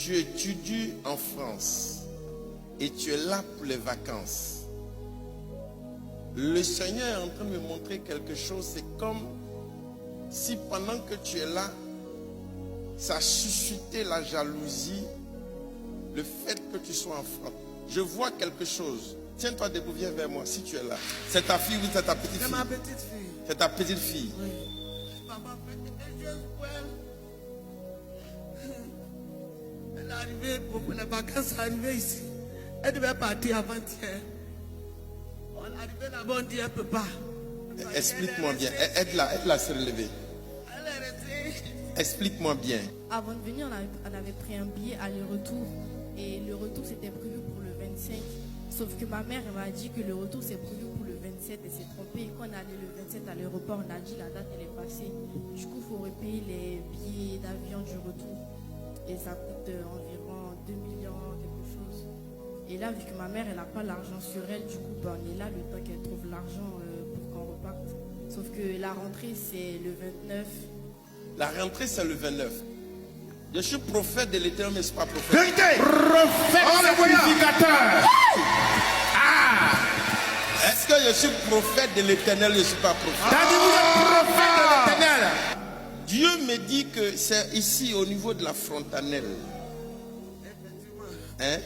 tu étudies en France et tu es là pour les vacances. Le Seigneur est en train de me montrer quelque chose. C'est comme si pendant que tu es là, ça a suscité la jalousie, le fait que tu sois en France. Je vois quelque chose. Tiens-toi debout, viens vers moi si tu es là. C'est ta fille ou c'est ta petite fille? C'est ma petite fille. C'est ta petite fille. Oui. Maman fait quelque chose pour elle. Elle est arrivée pour les vacances, arrivée ici. Elle devait partir avant-hier. On est arrivé là-bas, on dit elle ne peut pas. Explique-moi bien. Aide-la à se relever. Elle est restée. Explique-moi bien. Avant de venir, on avait pris un billet aller-retour. Et le retour, c'était prévu pour le 25. Sauf que ma mère m'a dit que le retour, c'est prévu pour le 27. Et s'est trompée. Et quand on est allé le 27 à l'aéroport, on a dit la date, elle est passée. Du coup, il faut repayer les billets d'avion du retour. Et ça coûte environ 2 millions, quelque chose. Et là, vu que ma mère, elle n'a pas l'argent sur elle, du coup, on est là le temps qu'elle trouve l'argent pour qu'on reparte. Sauf que la rentrée, c'est le 29. La rentrée, c'est le 29. Je suis prophète de l'Éternel, mais je ne suis pas prophète. Vérité. Prophète sacrificateur. Est-ce que je suis prophète de l'Éternel, je ne suis pas prophète? T'as dit vous êtes prophète de l'Éternel. Dieu me dit que c'est ici, au niveau de la frontanelle. Hein?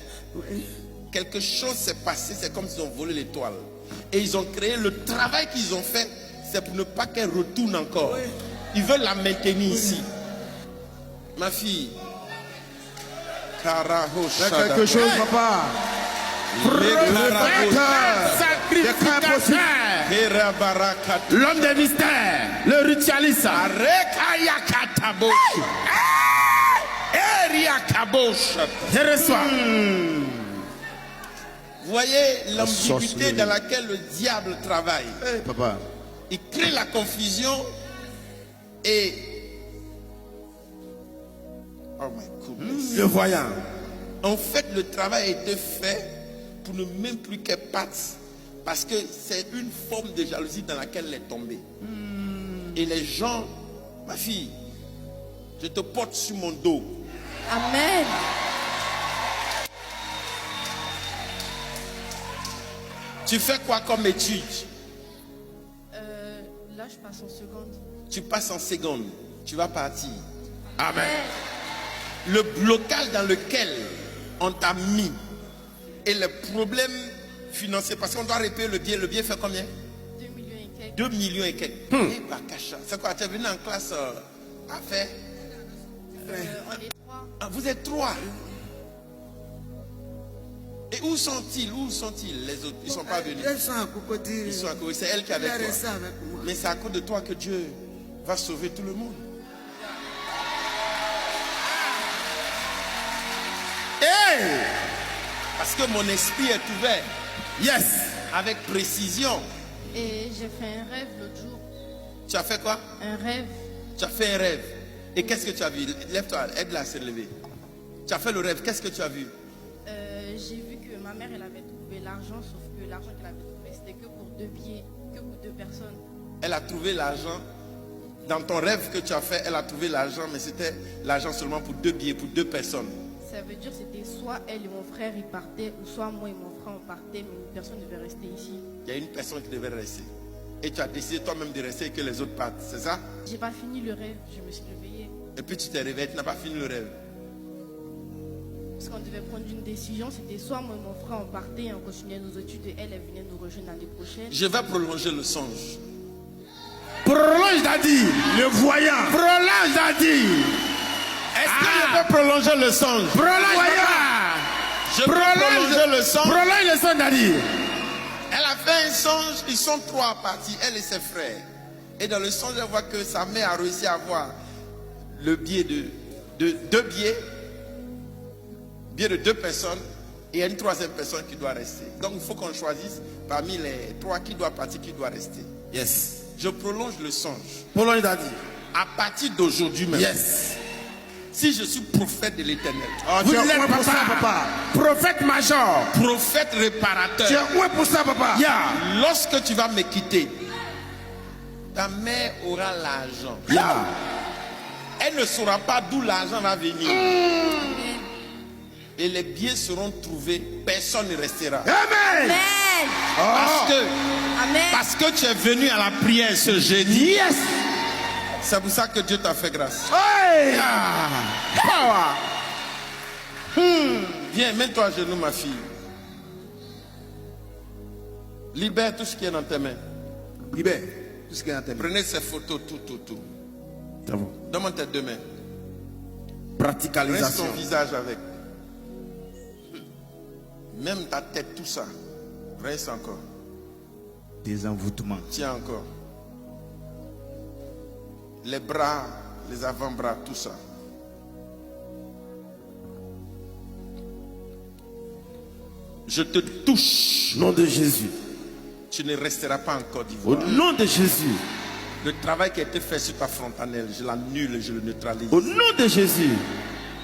Quelque chose s'est passé, c'est comme s'ils ont volé l'étoile. Et ils ont créé le travail qu'ils ont fait, c'est pour ne pas qu'elle retourne encore. Ils veulent la maintenir ici. Ma fille. C'est quelque chose, papa. Prophète sacrificateur. L'homme des mystères. Le ritualiste. Je reçois. Vous voyez l'ambiguïté dans laquelle le diable travaille. Hey, papa. Il crée la confusion et... Oh my goodness. Le voyant. En fait, le travail a été fait pour ne même plus qu'elle parte. Parce que c'est une forme de jalousie dans laquelle elle est tombée. Et les gens, ma fille, je te porte sur mon dos. Amen. Tu fais quoi comme étude? Là, je passe en seconde. Tu passes en seconde. Tu vas partir. Amen. Le blocage dans lequel on t'a mis et les problèmes financiers, parce qu'on doit repayer le billet fait combien? 2 millions et quelques. 2 millions et quelques. Eh, Bakacha. C'est quoi? Tu es venu en classe à faire? On est 3. Ah, vous êtes 3. Et où sont-ils? Où sont-ils les autres? Ils ne sont pas venus. Ils sont à côté. Ils sont à côté. C'est elle qui est avec Elle est toi. restée avec moi. Mais c'est à cause de toi que Dieu va sauver tout le monde. Hey! Parce que mon esprit est ouvert. Yes. Avec précision. Et j'ai fait un rêve l'autre jour. Tu as fait quoi? Un rêve. Tu as fait un rêve. Et qu'est-ce que tu as vu? Lève-toi, aide-la à se lever. Tu as fait le rêve. Qu'est-ce que tu as vu? J'ai vu que ma mère, elle avait trouvé l'argent, sauf que l'argent qu'elle avait trouvé, c'était que pour 2 billets, que pour 2 personnes. Elle a trouvé l'argent. Dans ton rêve que tu as fait, elle a trouvé l'argent, mais c'était l'argent seulement pour 2 billets, pour 2 personnes. Ça veut dire que c'était soit elle et mon frère, ils partaient, ou soit moi et mon frère, on partait, mais une personne devait rester ici. Il y a une personne qui devait rester. Et tu as décidé toi-même de rester et que les autres partent, c'est ça? J'ai pas fini le rêve, je me suis réveillée. Et puis tu t'es réveillé, tu n'as pas fini le rêve. Parce qu'on devait prendre une décision, c'était soit moi et mon frère, on partait et on continuait nos études, et elle venait nous rejoindre l'année prochaine. Je vais prolonger le songe. Prolonge Dadi. Le voyant. Prolonge Dadi. Est-ce que je peux prolonger le songe? Prolonge Je peux prolonger le songe. Prolonge le songe Dadi. Elle a fait un songe, ils sont 3 partis, elle et ses frères. Et dans le songe, elle voit que sa mère a réussi à avoir le billet de 2 billets, billet de 2 personnes, et il y a une 3e personne qui doit rester. Donc il faut qu'on choisisse parmi les 3 qui doit partir, qui doit rester. Yes. Je prolonge le songe. Prolonge Dadi. À partir d'aujourd'hui même, Yes. si je suis prophète de l'Éternel, Vous êtes pour ça, papa. Prophète major. prophète réparateur, Tu es où pour ça, papa? yeah, lorsque tu vas me quitter, ta mère aura l'argent. Yeah. Elle ne saura pas d'où l'argent va venir. et les biens seront trouvés, personne ne restera. Amen. Amen. Parce que tu es venu à la prière ce jeudi. Yes. C'est pour ça que Dieu t'a fait grâce. Hey. Power. Viens, mets-toi à genoux, ma fille. Libère tout ce qui est dans tes mains. Libère tout ce qui est dans tes mains. Prenez ces photos, tout. C'est bon. Donne-moi tes deux mains. Rince Praticalisation. ton visage avec. Même ta tête, tout ça. Rince encore. Désenvoûtement. Tiens encore. Les bras, les avant-bras, tout ça. Je te touche. Au nom de Jésus. Tu ne resteras pas en Côte Au d'Ivoire. nom de Jésus. Le travail qui a été fait sur ta frontanelle, je l'annule et je le neutralise. Au nom de Jésus.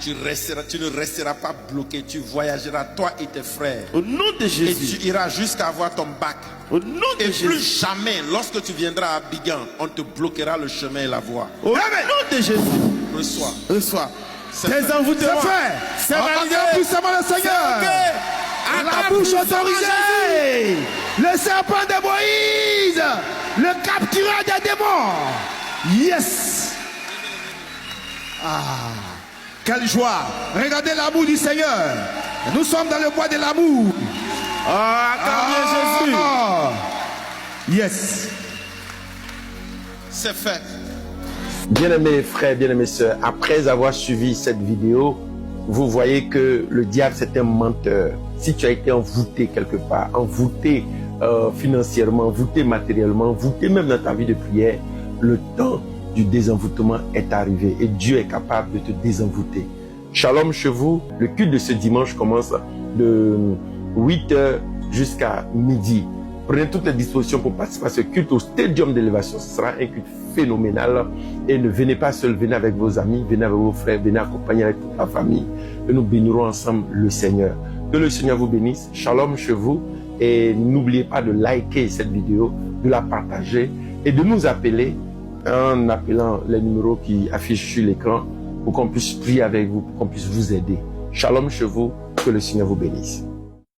Tu ne resteras pas bloqué. Tu voyageras, toi et tes frères. Au nom de Et Jésus. tu iras jusqu'à avoir ton bac. Au nom de Et Jésus. plus jamais, lorsque tu viendras à Bigan, on te bloquera le chemin et la voie. Au nom de Jésus. Reçois. Reçois. C'est Tes fait. envoûtements. C'est fait. C'est validé Ok. puissamment le Seigneur. C'est ok. À la bouche autorisée. Le serpent de Moïse. Le captureur des démons. Yes. Quelle joie. Regardez l'amour du Seigneur. Nous sommes dans le bois de l'amour. Acclamez Jésus. Yes. C'est fait. Bien-aimés frères, bien-aimés sœurs, après avoir suivi cette vidéo, vous voyez que le diable c'est un menteur. Si tu as été envoûté quelque part, envoûté financièrement, envoûté matériellement, envoûté même dans ta vie de prière, le temps du désenvoûtement est arrivé et Dieu est capable de te désenvoûter. Shalom chez vous, le culte de ce dimanche commence de 8h jusqu'à midi. Prenez toutes les dispositions pour participer à ce culte au Stadium d'élévation. Ce sera un culte phénoménal. Et ne venez pas seul, venez avec vos amis, venez avec vos frères, venez accompagner avec toute la famille. Et nous bénirons ensemble le Seigneur. Que le Seigneur vous bénisse. Shalom chez vous. Et n'oubliez pas de liker cette vidéo, de la partager et de nous appeler en appelant les numéros qui affichent sur l'écran pour qu'on puisse prier avec vous, pour qu'on puisse vous aider. Shalom chez vous. Que le Seigneur vous bénisse.